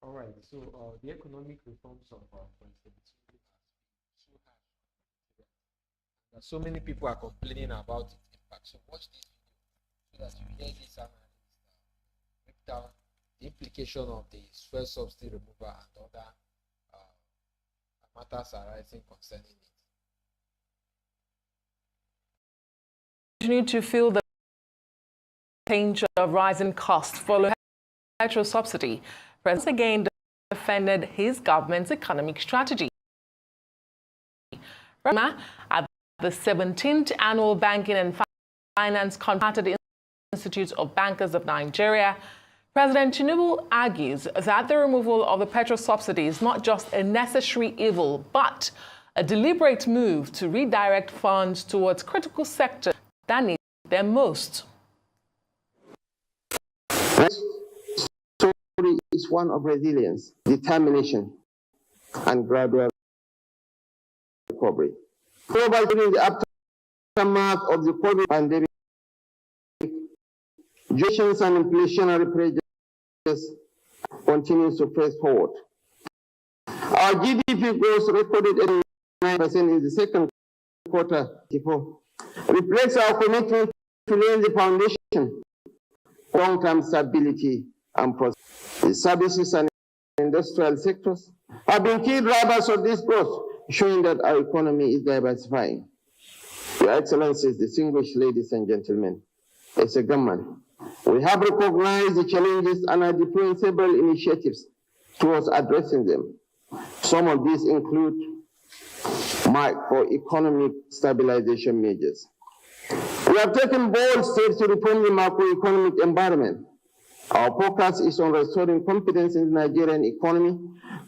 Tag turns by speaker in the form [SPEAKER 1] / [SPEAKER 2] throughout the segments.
[SPEAKER 1] All right. So the economic reforms of President Tinubu has been so hard. That so many people are complaining about its impact. So watch this video so that you hear this analyst break down the implication of the fuel subsidy removal and other matters arising concerning it.
[SPEAKER 2] Continue to feel the danger of rising costs following petrol subsidy. President again defended his government's economic strategy. At the 17th Annual Banking and Finance Conference at the Institute of Bankers of Nigeria, President Tinubu argues that the removal of the petrol subsidy is not just a necessary evil, but a deliberate move to redirect funds towards critical sectors that need them most.
[SPEAKER 3] Is one of resilience, determination, and gradual recovery. However, during the aftermath of the COVID pandemic, inflation and inflationary pressures continues to press forward. Our GDP growth recorded at 9% in the second quarter reflects our commitment to laying the foundation for long-term stability and prosperity. The services and industrial sectors have been key drivers of this growth, showing that our economy is diversifying. Your Excellencies, distinguished ladies and gentlemen, as a government, we have recognized the challenges and are deploying several initiatives towards addressing them. Some of these include macroeconomic stabilization measures. We have taken bold steps to reform the macroeconomic environment. Our focus is on restoring confidence in the Nigerian economy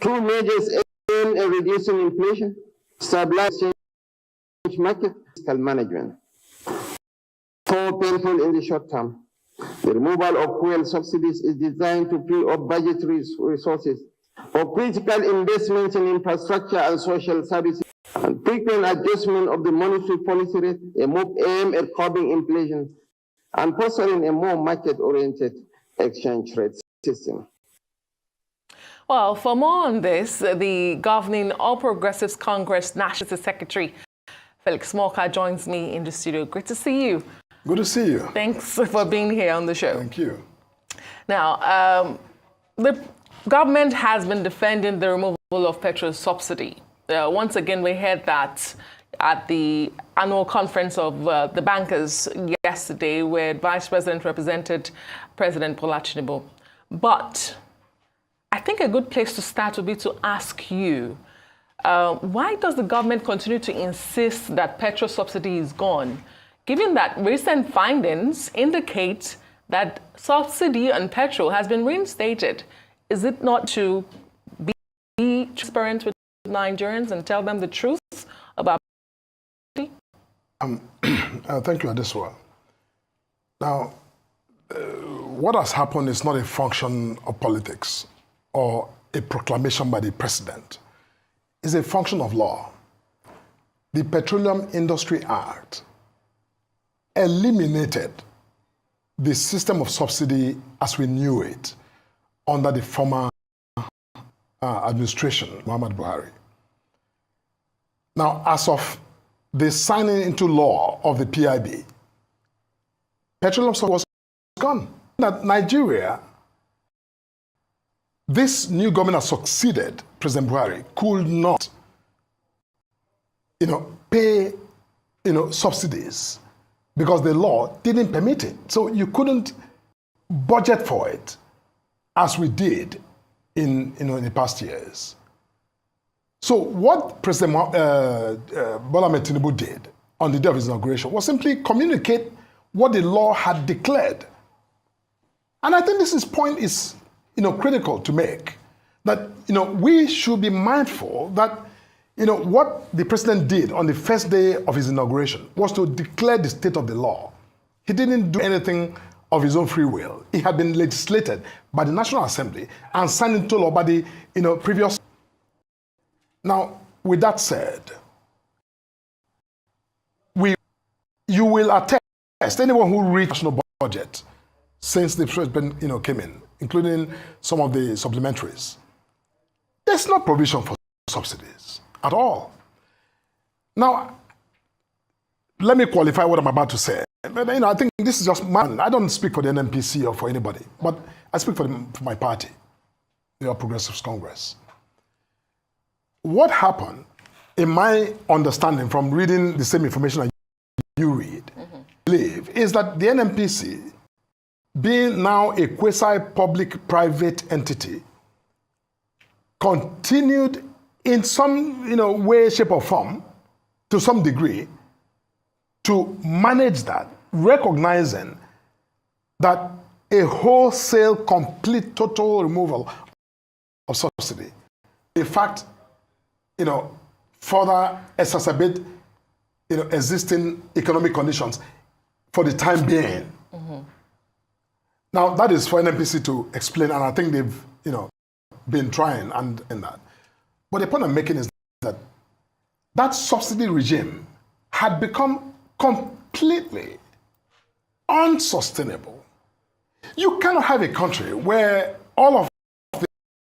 [SPEAKER 3] through measures aimed at reducing inflation, stabilizing exchange market, fiscal management. So painful in the short term, the removal of fuel subsidies is designed to free up budgetary resources for critical investments in infrastructure and social services, and frequent adjustment of the monetary policy rate, a move aimed at curbing inflation and fostering a more market-oriented exchange rate system.
[SPEAKER 2] Well, for more on this, the governing All Progressives Congress National Secretary Felix Morka joins me in the studio. Great to see you.
[SPEAKER 4] Good to see you.
[SPEAKER 2] Thanks for being here on the show.
[SPEAKER 4] Thank you.
[SPEAKER 2] Now, the government has been defending the removal of petrol subsidy. Once again, we heard that at the annual conference of the bankers yesterday, where Vice President represented President Bola Tinubu. But I think a good place to start would be to ask you, why does the government continue to insist that petrol subsidy is gone, given that recent findings indicate that subsidy on petrol has been reinstated? Is it not to be transparent with Nigerians and tell them the truth about it?
[SPEAKER 4] Thank you, Adeswa. Now, what has happened is not a function of politics or a proclamation by the president. It's a function of law. The Petroleum Industry Act eliminated the system of subsidy as we knew it under the former administration, Muhammad Buhari. Now, as of the signing into law of the PIB, petroleum subsidy was gone. That Nigeria, this new government has succeeded, President Buhari, could not, pay, subsidies because the law didn't permit it. So you couldn't budget for it as we did in the past years. So what President Bola Tinubu did on the day of his inauguration was simply communicate what the law had declared. And I think this point is critical to make, that we should be mindful that what the president did on the first day of his inauguration was to declare the state of the law. He didn't do anything of his own free will. It had been legislated by the National Assembly and signed into law by the previous. Now, with that said, you will attest, anyone who reads the national budget since the president came in, including some of the supplementaries, There's no provision for subsidies at all. Now, let me qualify what I'm about to say. But, I think this is just man. I don't speak for the NNPC or for anybody, but I speak for my party, the All Progressives Congress. What happened, in my understanding from reading the same information that you read, believe, is that the NNPC, being now a quasi-public-private entity, continued in some way, shape, or form, to some degree, to manage that, recognizing that a wholesale, complete, total removal of subsidy, in fact, further exacerbate, existing economic conditions for the time being. Now, that is for NNPC to explain, and I think they've, been trying and that. But the point I'm making is that that subsidy regime had become completely unsustainable. You cannot have a country where all of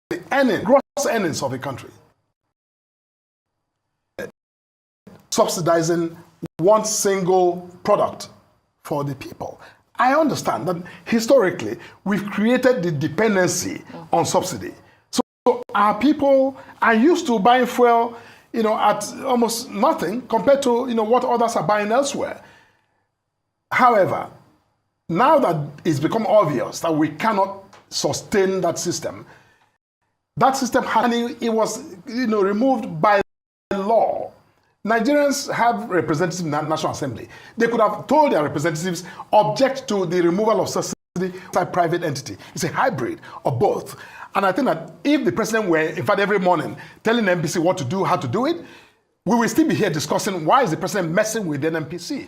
[SPEAKER 4] the gross earnings of a country subsidizing one single product for the people. I understand that historically we've created the dependency on subsidy. So our people are used to buying fuel, at almost nothing compared to what others are buying elsewhere. However, now that it's become obvious that we cannot sustain that system it was removed by law. Nigerians have representatives in the National Assembly. They could have told their representatives object to the removal of subsidy by private entity. It's a hybrid of both. And I think that if the president were, in fact, every morning telling the NPC what to do, how to do it, we will still be here discussing why is the president messing with the NPC.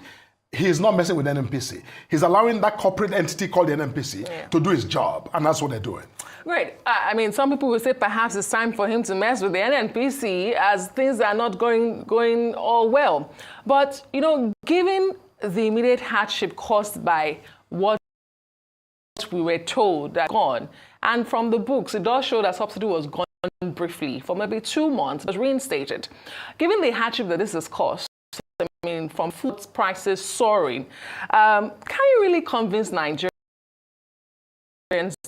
[SPEAKER 4] He is not messing with the NPC. He's allowing that corporate entity called the NPC to do his job, and that's what they're doing.
[SPEAKER 2] Great. I mean, some people will say perhaps it's time for him to mess with the NNPC as things are not going all well. But, given the immediate hardship caused by what we were told that gone, and from the books, it does show that subsidy was gone briefly for maybe 2 months, was reinstated. Given the hardship that this has caused, from food prices soaring, can you really convince Nigerians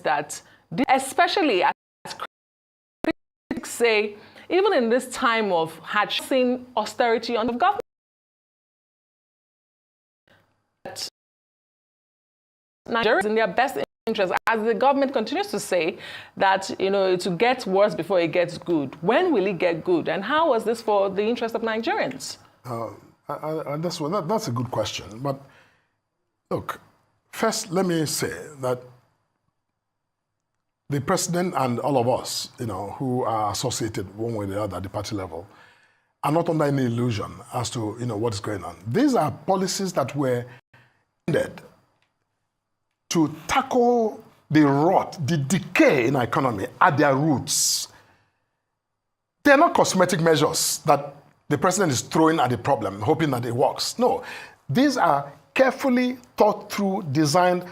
[SPEAKER 2] that, especially as critics say, even in this time of hardship, seeing austerity on the government, Nigerians in their best interest, as the government continues to say that it gets worse before it gets good. When will it get good, and how was this for the interest of Nigerians?
[SPEAKER 4] That's a good question. But look, first let me say that the president and all of us, who are associated one way or the other at the party level, are not under any illusion as to what is going on. These are policies that were intended to tackle the rot, the decay in our economy at their roots. They are not cosmetic measures that the president is throwing at the problem, hoping that it works. No, these are carefully thought through, designed,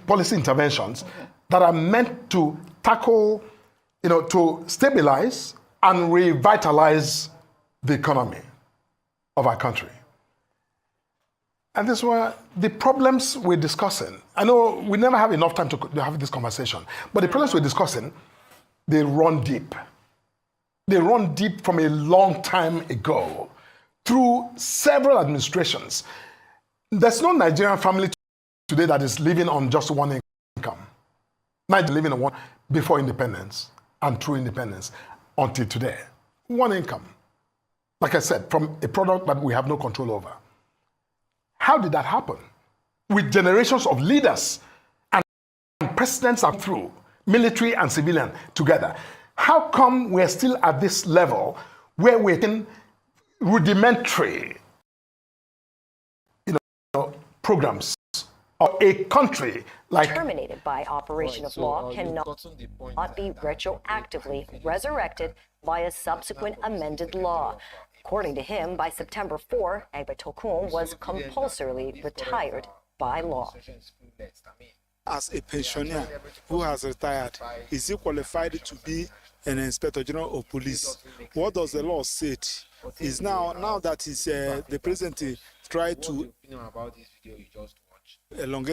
[SPEAKER 4] policy interventions that are meant to tackle, to stabilize and revitalize the economy of our country. And this were the problems we're discussing. I know we never have enough time to have this conversation, but the problems we're discussing, they run deep. They run deep from a long time ago through several administrations. There's no Nigerian family today that is living on just one income. Nigeria living on one before independence and through independence until today. One income. Like I said, from a product that we have no control over. How did that happen? With generations of leaders and presidents are through, military and civilian together. How come we're still at this level where we're in rudimentary programs of a country like
[SPEAKER 5] terminated by operation of law cannot be retroactively resurrected by a subsequent amended law. According to him, by September 4, Egbertokun was compulsorily retired by law.
[SPEAKER 6] as a pensioner who has retired, is he qualified to be an inspector general of police? What does the law say? Is now that is the president tried to elongate